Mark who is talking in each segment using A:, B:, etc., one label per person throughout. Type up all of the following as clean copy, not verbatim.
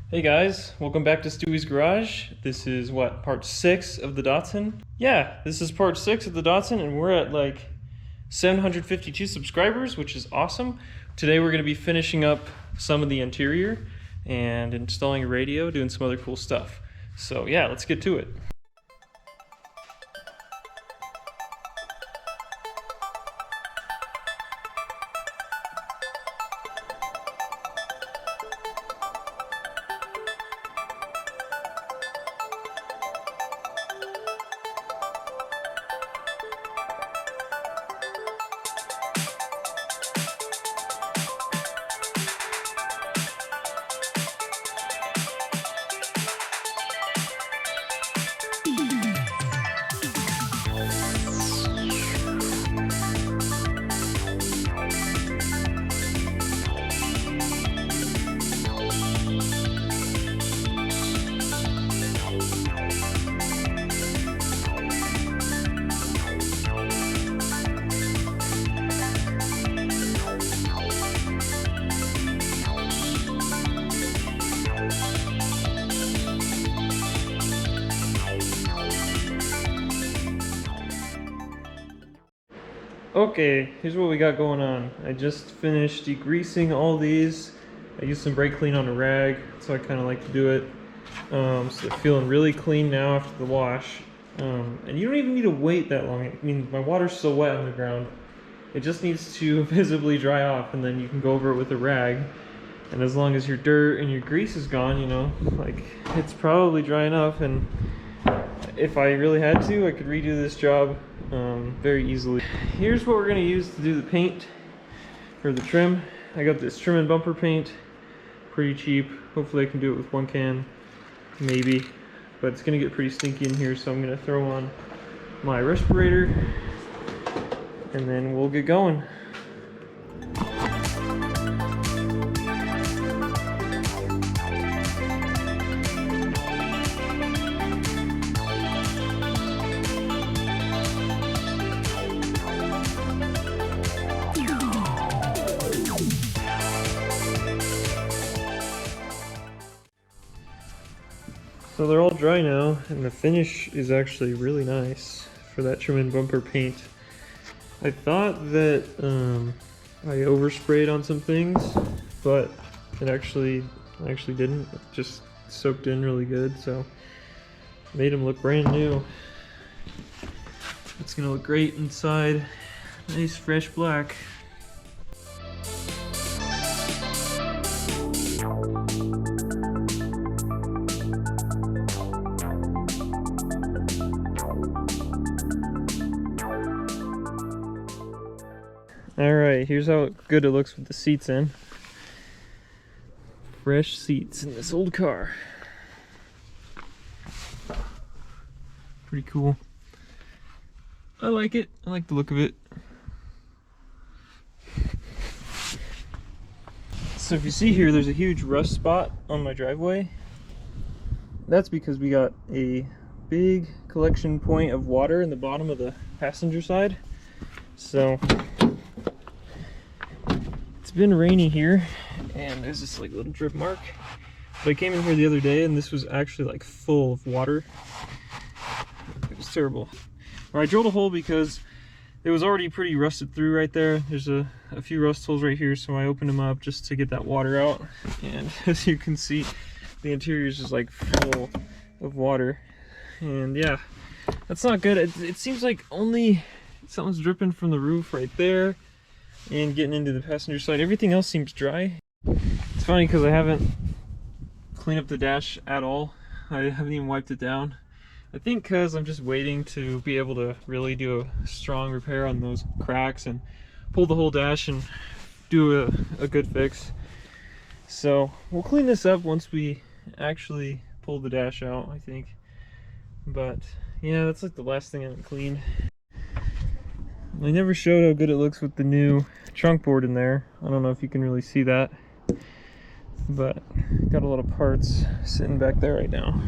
A: Hey guys, welcome back to Stewie's Garage. This is what, part 6 of the Datsun? Yeah, this is part 6 of the Datsun and we're at like 752 subscribers, which is awesome. Today we're going to be finishing up some of the interior and installing a radio, doing some other cool stuff. So yeah, let's get to it. Okay, here's what we got going on. I just finished degreasing all these. I used some brake clean on a rag, so I kind of like to do it. So they're feeling really clean now after the wash. And you don't even need to wait that long. I mean, my water's still wet on the ground. It just needs to visibly dry off, and then you can go over it with a rag. And as long as your dirt and your grease is gone, you know, like, it's probably dry enough. And if I really had to, I could redo this job very easily. Here's what we're going to use to do the paint or the trim. I got this trim and bumper paint, pretty cheap. Hopefully I can do it with one can, maybe, but it's going to get pretty stinky in here, so I'm going to throw on my respirator and then we'll get going. So they're all dry now, and the finish is actually really nice for that trim and bumper paint. I thought that I oversprayed on some things, but it actually didn't. It just soaked in really good, so made them look brand new. It's gonna look great inside. Nice fresh black. Alright, here's how good it looks with the seats in. Fresh seats in this old car. Pretty cool. I like it. I like the look of it. So if you see here, there's a huge rust spot on my driveway. That's because we got a big collection point of water in the bottom of the passenger side. So it's been rainy here, and there's this like little drip mark. But I came in here the other day, and this was actually like full of water. It was terrible. Or I drilled a hole because it was already pretty rusted through right there. There's a few rust holes right here, so I opened them up just to get that water out. And as you can see, the interior is just like full of water. And yeah, that's not good. It seems like only something's dripping from the roof right there and getting into the passenger side. Everything else seems dry. It's funny because I haven't cleaned up the dash at all. I haven't even wiped it down. I think because I'm just waiting to be able to really do a strong repair on those cracks and pull the whole dash and do a good fix. So we'll clean this up once we actually pull the dash out, I think. But yeah, that's like the last thing I haven't cleaned. I never showed how good it looks with the new trunk board in there. I don't know if you can really see that, but got a lot of parts sitting back there right now.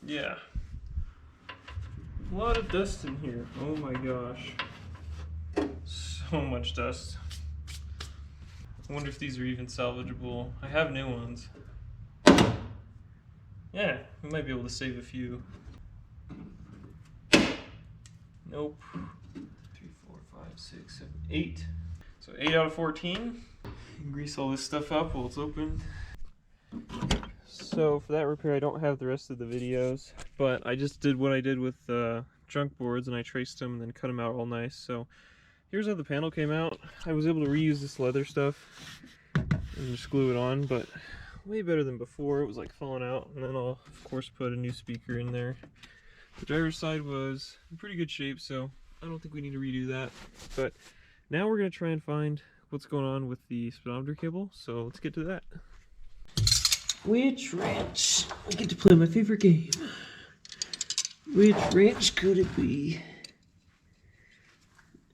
A: yeah. A lot of dust in here. Oh my gosh. So much dust. I wonder if these are even salvageable. I have new ones. Yeah, we might be able to save a few. Nope. 3, 4, 5, 6, 7, 8. So 8 out of 14. Grease all this stuff up while it's open. So for that repair, I don't have the rest of the videos, but I just did what I did with junk boards, and I traced them and then cut them out all nice. So here's how the panel came out. I was able to reuse this leather stuff and just glue it on, but way better than before. It was like falling out, and then I'll of course put a new speaker in there. The driver's side was in pretty good shape, so I don't think we need to redo that. But now we're going to try and find what's going on with the speedometer cable, so let's get to that. Which wrench? I get to play my favorite game. Which wrench could it be?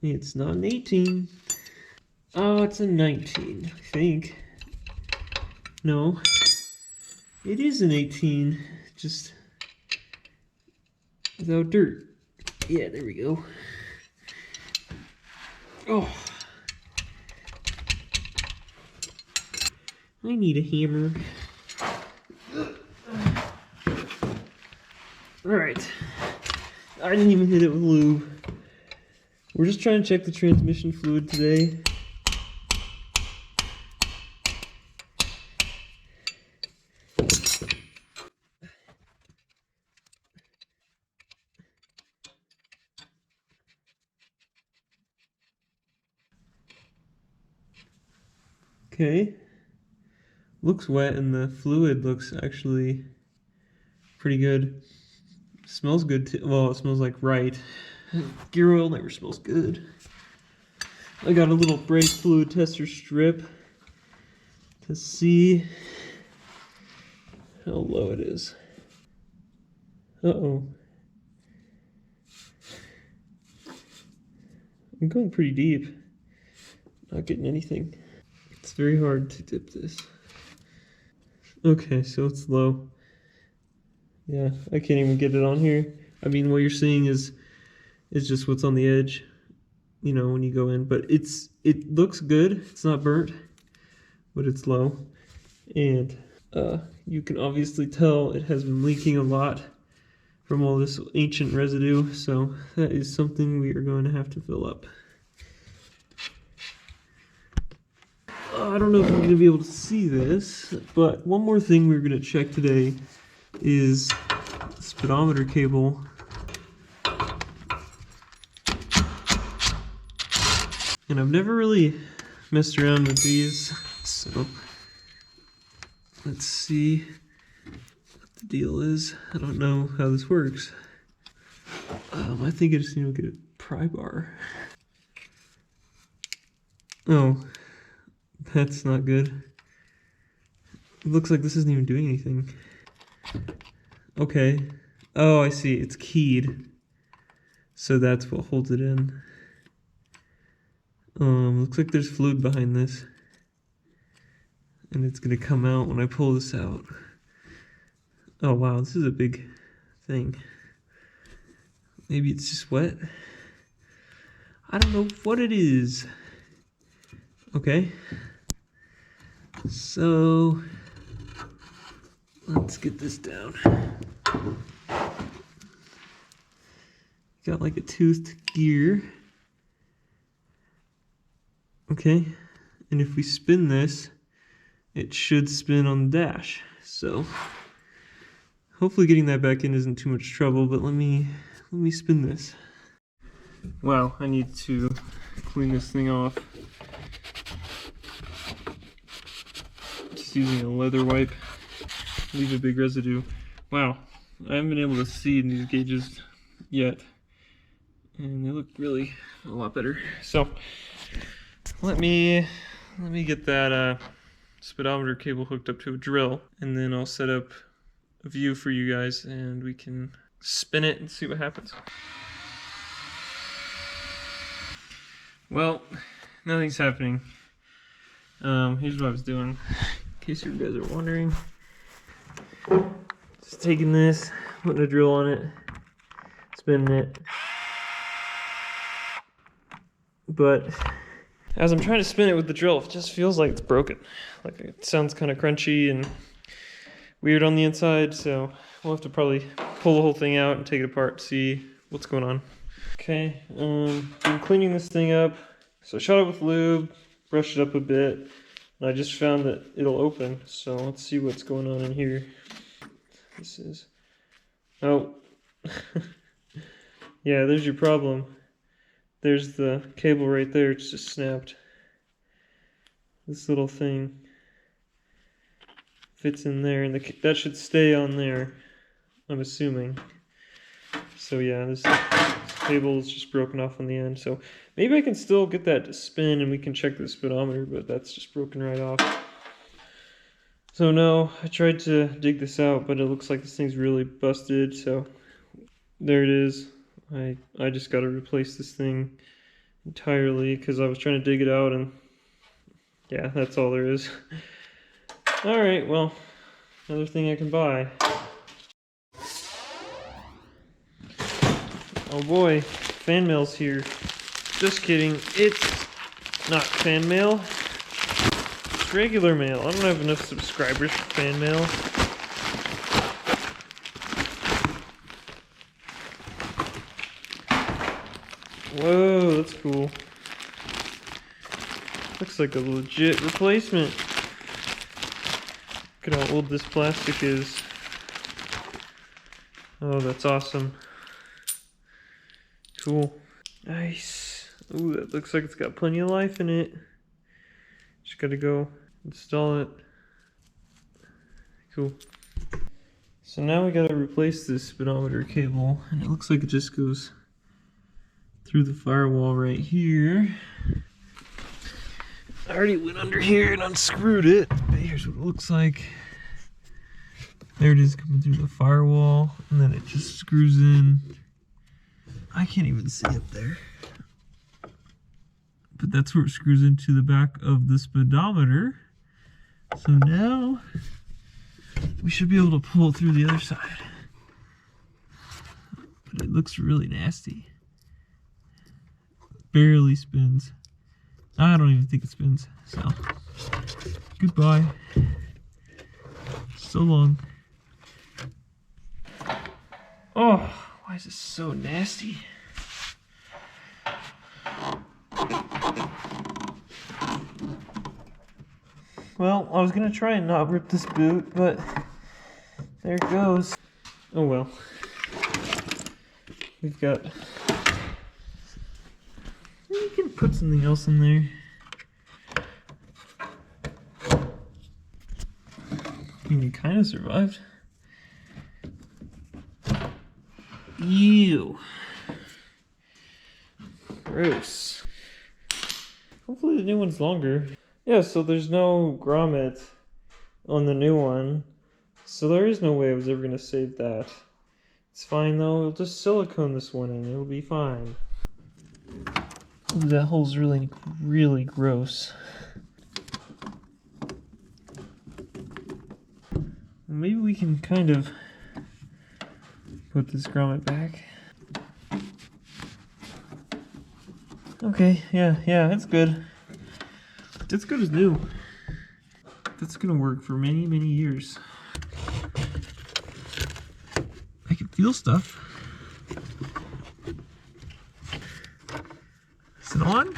A: It's not an 18. Oh, it's a 19, I think. No, it is an 18, just without dirt. Yeah, there we go. Oh, I need a hammer. Alright, I didn't even hit it with lube. We're just trying to check the transmission fluid today. Okay, looks wet, and the fluid looks actually pretty good. Smells good too. Well, it smells like right. Gear oil never smells good. I got a little brake fluid tester strip to see how low it is. Uh-oh. I'm going pretty deep. Not getting anything. It's very hard to dip this. Okay, so it's low. Yeah, I can't even get it on here. I mean, what you're seeing is just what's on the edge, you know, when you go in. But it looks good. It's not burnt, but it's low. And you can obviously tell it has been leaking a lot from all this ancient residue. So that is something we are going to have to fill up. I don't know if I'm going to be able to see this, but one more thing we're going to check today is the speedometer cable. And I've never really messed around with these, so let's see what the deal is. I don't know how this works. I think I just need to get a pry bar. Oh, that's not good. It looks like this isn't even doing anything. Okay. Oh, I see. It's keyed. So that's what holds it in. Looks like there's fluid behind this. And it's gonna come out when I pull this out. Oh wow, this is a big thing. Maybe it's just wet. I don't know what it is. Okay. So let's get this down. Got like a toothed gear. Okay, and if we spin this, it should spin on the dash. So hopefully getting that back in isn't too much trouble, but let me spin this. Wow, I need to clean this thing off. Just using a leather wipe. Leave a big residue. Wow, I haven't been able to see in these gauges yet. And they look really a lot better. So let me get that speedometer cable hooked up to a drill, and then I'll set up a view for you guys and we can spin it and see what happens. Well, nothing's happening. Here's what I was doing, in case you guys are wondering. Just taking this, putting a drill on it, spinning it. But as I'm trying to spin it with the drill, it just feels like it's broken. Like it sounds kind of crunchy and weird on the inside, so we'll have to probably pull the whole thing out and take it apart to see what's going on. Okay, I'm cleaning this thing up. So I shot it with lube, brushed it up a bit, and I just found that it'll open. So let's see what's going on in here. This is, oh, yeah, there's your problem. There's the cable right there, it's just snapped. This little thing fits in there, and that should stay on there, I'm assuming. So yeah, this cable is just broken off on the end. So maybe I can still get that to spin and we can check the speedometer, but that's just broken right off. So no, I tried to dig this out, but it looks like this thing's really busted. So there it is. I just got to replace this thing entirely because I was trying to dig it out, and yeah, that's all there is. All right, well, another thing I can buy. Oh boy, fan mail's here. Just kidding, it's not fan mail. It's regular mail. I don't have enough subscribers for fan mail. Whoa, that's cool. Looks like a legit replacement. Look at how old this plastic is. Oh, that's awesome. Cool. Nice. Ooh, that looks like it's got plenty of life in it. Just gotta go install it. Cool. So now we gotta replace this speedometer cable, and it looks like it just goes through the firewall right here. I already went under here and unscrewed it, but here's what it looks like. There it is, coming through the firewall, and then it just screws in. I can't even see up there, but that's where it screws into the back of the speedometer. So now we should be able to pull through the other side, but it looks really nasty. Barely spins. I don't even think it spins. So goodbye. So long. Oh, why is this so nasty? Well, I was gonna try and not rip this boot, but there it goes. Oh well. We've got... You can put something else in there. I mean, you kind of survived. Ew. Gross. Hopefully the new one's longer. Yeah, so there's no grommet on the new one. So there is no way I was ever going to save that. It's fine though, we'll just silicone this one in, it'll be fine. Ooh, that hole's really, really gross. Maybe we can kind of put this grommet back. Okay, yeah, it's good. It's good as new. That's gonna work for many, many years. I can feel stuff. Is it on?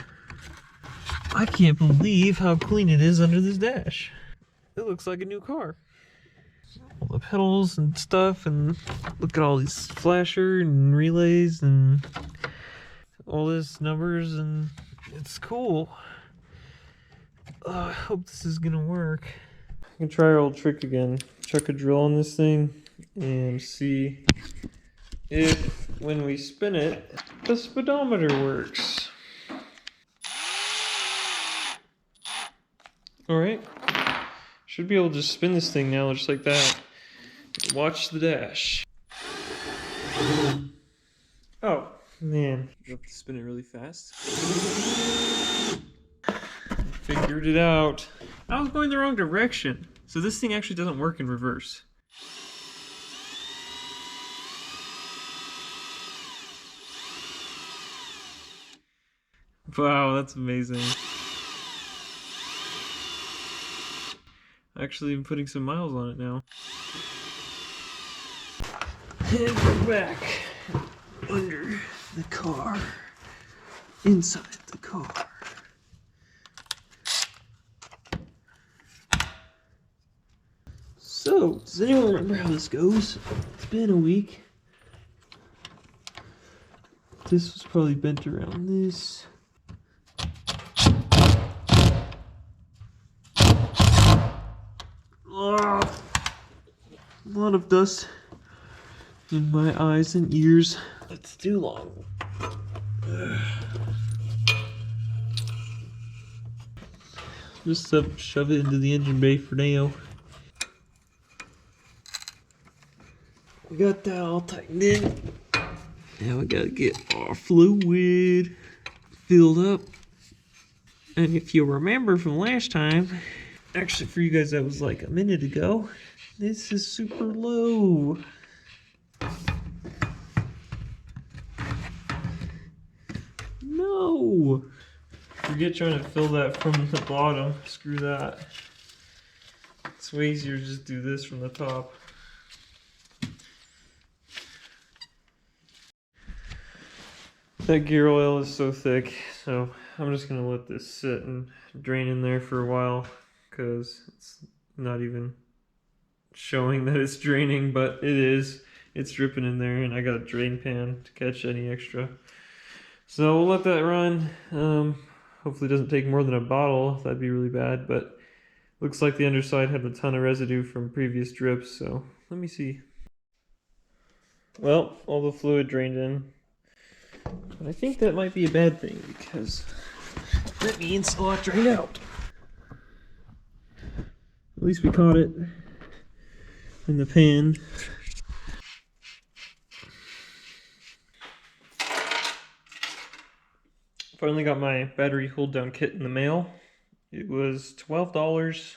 A: I can't believe how clean it is under this dash. It looks like a new car. All the pedals and stuff, and look at all these flasher and relays and all this numbers, and it's cool. I hope this is gonna work. I can try our old trick again. Chuck a drill on this thing and see if when we spin it, the speedometer works. Alright. Should be able to just spin this thing now just like that. Watch the dash. Oh, man. You have to spin it really fast. Figured it out. I was going the wrong direction. So this thing actually doesn't work in reverse. Wow, that's amazing. Actually, I'm putting some miles on it now. And we're back under the car, inside the car. So, does anyone remember how this goes? It's been a week. This was probably bent around this. Oh, a lot of dust in my eyes and ears. That's too long. Just shove it into the engine bay for now. We got that all tightened in. Now we gotta get our fluid filled up. And if you remember from last time, actually for you guys that was like a minute ago, this is super low. No! Forget trying to fill that from the bottom. Screw that. It's way easier to just do this from the top. That gear oil is so thick, so I'm just gonna let this sit and drain in there for a while, because it's not even showing that it's draining, but it is. It's dripping in there, and I got a drain pan to catch any extra. So we'll let that run. Hopefully it doesn't take more than a bottle. That'd be really bad, but looks like the underside had a ton of residue from previous drips, so let me see. Well, all the fluid drained in. But I think that might be a bad thing, because that means a lot drained out. At least we caught it in the pan. Finally got my battery hold down kit in the mail. It was $12.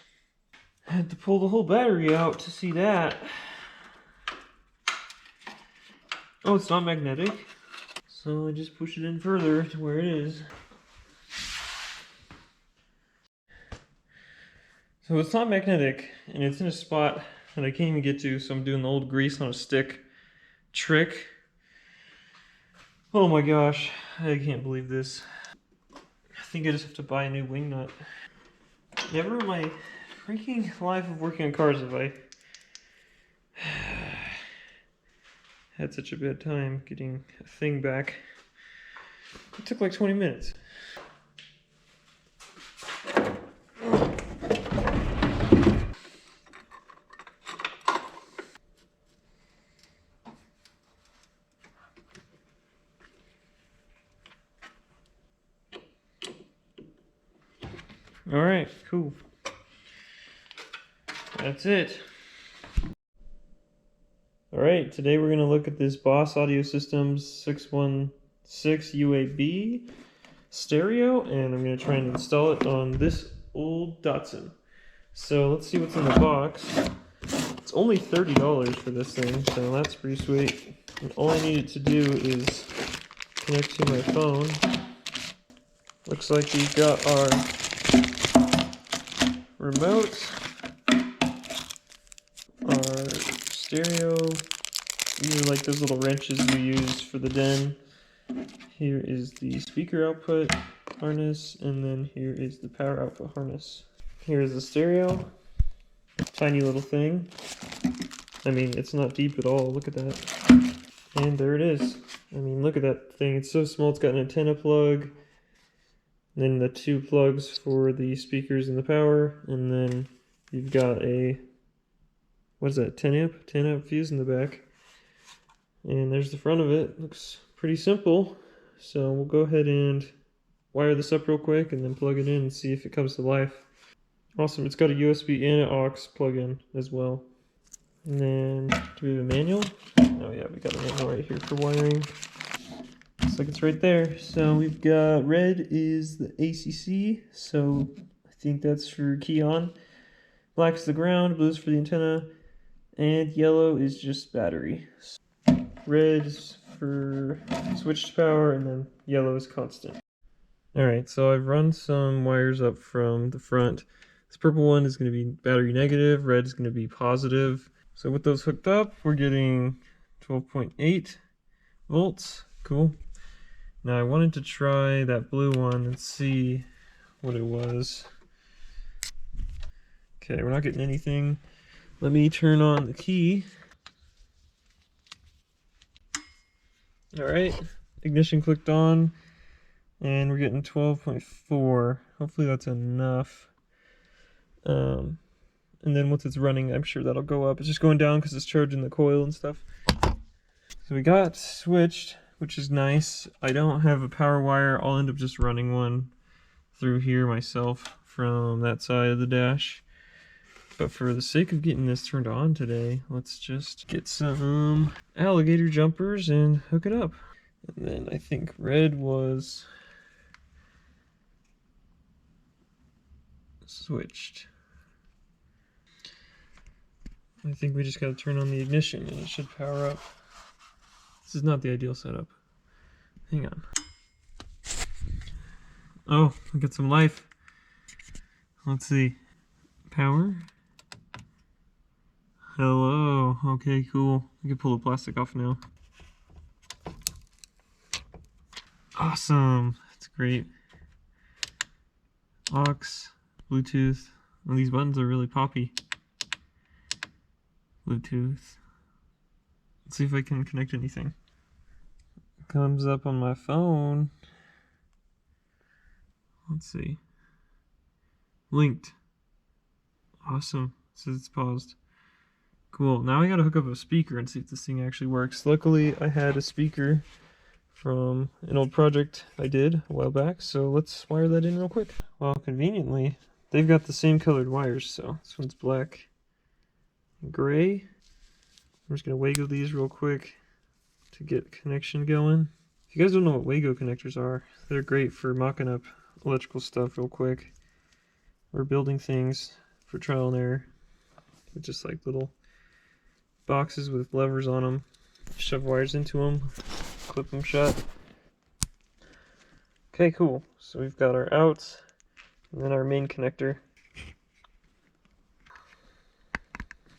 A: I had to pull the whole battery out to see that. Oh, it's not magnetic. So I just push it in further to where it is. So it's not magnetic, and it's in a spot that I can't even get to, so I'm doing the old grease on a stick trick. Oh my gosh, I can't believe this. I think I just have to buy a new wing nut. Never in my freaking life of working on cars have I had such a bad time getting a thing back. It took like 20 minutes. Alright, cool. That's it. Alright, today we're going to look at this Boss Audio Systems 616 UAB stereo, and I'm going to try and install it on this old Datsun. So let's see what's in the box. It's only $30 for this thing, so that's pretty sweet. And all I needed to do is connect to my phone. Looks like we've got our remote, our stereo. These are like those little wrenches we use for the den. Here is the speaker output harness, and then here is the power output harness. Here is the stereo. Tiny little thing. I mean, it's not deep at all. Look at that. And there it is. I mean, look at that thing. It's so small. It's got an antenna plug. Then the two plugs for the speakers and the power. And then you've got a, what is that, 10 amp? 10 amp fuse in the back. And there's the front of it. Looks pretty simple. So we'll go ahead and wire this up real quick and then plug it in and see if it comes to life. Awesome, it's got a USB and an aux plug-in as well. And then, do we have a manual? Oh yeah, we got a manual right here for wiring. Looks like it's right there. So we've got red is the ACC, so I think that's for key on. Black is the ground, blue is for the antenna, and yellow is just battery. Red is for switch to power, and then yellow is constant. Alright, so I've run some wires up from the front. This purple one is going to be battery negative, red is going to be positive. So with those hooked up, we're getting 12.8 volts. Cool. Now I wanted to try that blue one and see what it was. Okay, we're not getting anything. Let me turn on the key. Alright, ignition clicked on, and we're getting 12.4. Hopefully that's enough. And then once it's running, I'm sure that'll go up. It's just going down because it's charging the coil and stuff. So we got switched, which is nice. I don't have a power wire. I'll end up just running one through here myself from that side of the dash. But for the sake of getting this turned on today, let's just get some alligator jumpers and hook it up. And then I think red was switched. I think we just got to turn on the ignition and it should power up. This is not the ideal setup. Hang on. Oh, we got some life. Let's see. Power. Hello. Okay, cool. We can pull the plastic off now. Awesome. That's great. Aux, Bluetooth. Well, these buttons are really poppy. Bluetooth. Let's see if I can connect anything. Comes up on my phone. Let's see. Linked. Awesome. It says it's paused. Cool. Now I gotta hook up a speaker and see if this thing actually works. Luckily, I had a speaker from an old project I did a while back, so let's wire that in real quick. Well, conveniently, they've got the same colored wires, so this one's black and gray. I'm just gonna Wago these real quick to get connection going. If you guys don't know what Wago connectors are, they're great for mocking up electrical stuff real quick. Or building things for trial and error. With just like little boxes with levers on them. Shove wires into them, clip them shut. Okay, cool. So we've got our outs, and then our main connector.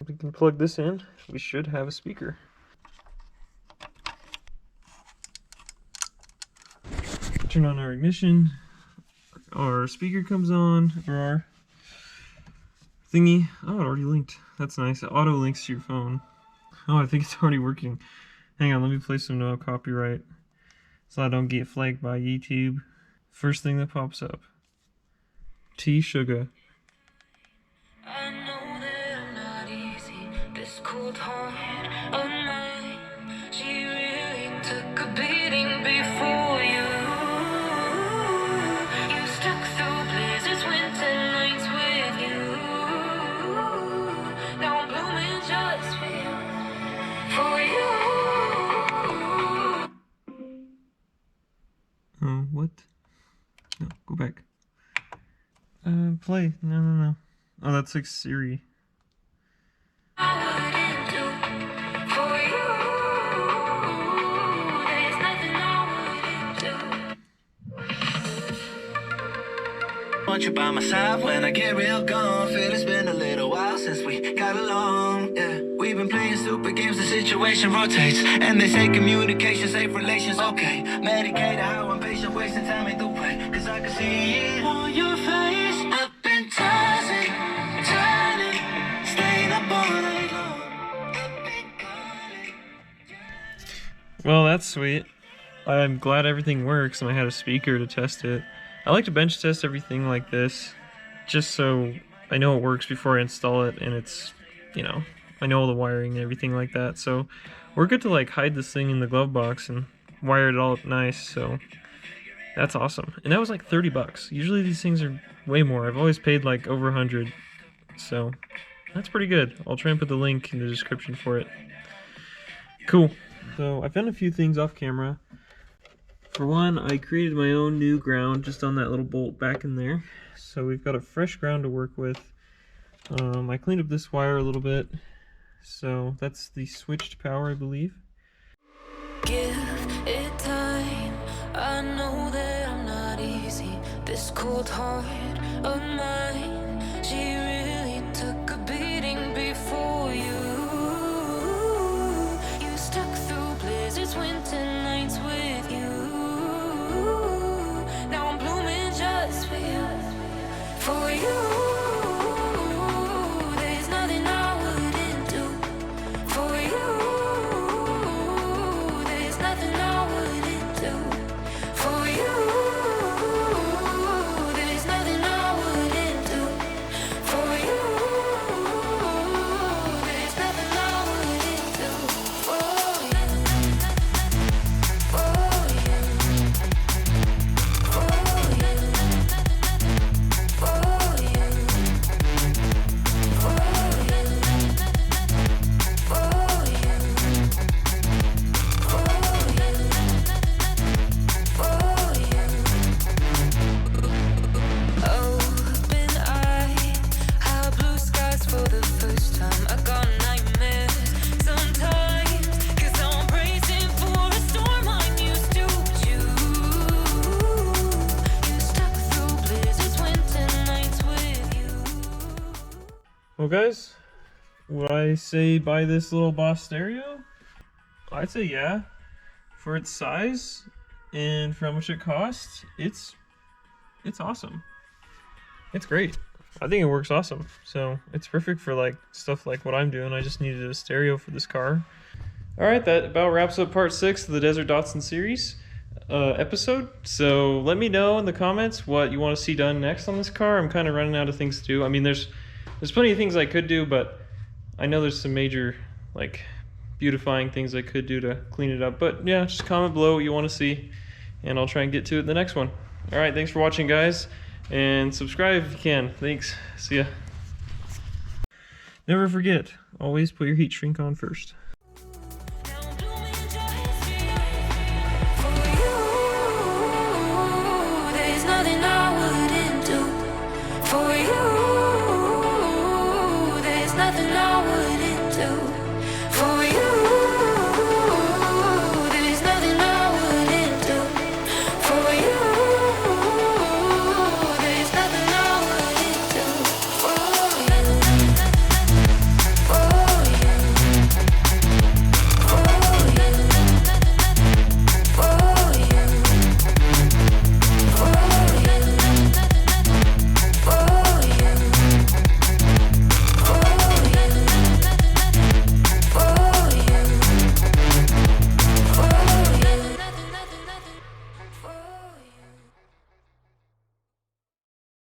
A: If we can plug this in, we should have a speaker. Turn on our ignition. Our speaker comes on, or our thingy. Oh, it already linked. That's nice. It auto links to your phone. Oh, I think it's already working. Hang on, let me play some no copyright so I don't get flagged by YouTube. First thing that pops up. Tea Sugar.
B: I know that I'm not easy. This cold heart of mine, she really took a beating before you. You stuck through blizzards, winter nights with you. Now I'm blooming just for you.
A: Oh, what? No, go back. Play. No. Oh, that's like Siri.
B: Want you by my side when I get real gone. Feel it's been a little while since we got along. Yeah, we've been playing stupid games. The situation rotates, and they say communication, safe relations. Okay, medicated how I'm patient, wasting time ain't the way. 'Cause I can see it on your face. I've been tossing, turning, staying up all night long. I've been calling.
A: Well, that's sweet. I'm glad everything works, and I had a speaker to test it. I like to bench test everything like this, just so I know it works before I install it, and it's, you know, I know all the wiring and everything like that. So we're good to like hide this thing in the glove box and wire it all up nice, so that's awesome. And that was like 30 bucks. Usually these things are way more. I've always paid like over 100, so that's pretty good. I'll try and put the link in the description for it. Cool. So I've done a few things off camera. For one, I created my own new ground just on that little bolt back in there. So we've got a fresh ground to work with. I cleaned up this wire a little bit. So that's the switched power, I believe.
B: Give it time. I know that I'm not
C: easy. This cold heart of mine, she really took a beating before you. You stuck through blizzards, winter nights with you. Now I'm blooming just for you, for you. There's nothing I wouldn't do for you. There's nothing I wouldn't do for you. There's nothing I wouldn't do for you. There's nothing I wouldn't do for you. For you. For you. For you. For you.
A: Well, guys, would I say buy this little Boss stereo? I'd say yeah. For its size and for how much it costs, it's awesome. It's great. I think it works awesome. So it's perfect for like stuff like what I'm doing. I just needed a stereo for this car. All right, that about wraps up part 6 of the Desert Datsun series episode. So let me know in the comments what you want to see done next on this car. I'm kind of running out of things to do. I mean, there's plenty of things I could do, but I know there's some major like beautifying things I could do to clean it up. But yeah, just comment below what you want to see, and I'll try and get to it in the next one. All right, thanks for watching, guys, and subscribe if you can. Thanks. See ya. Never forget, always put your heat shrink on first.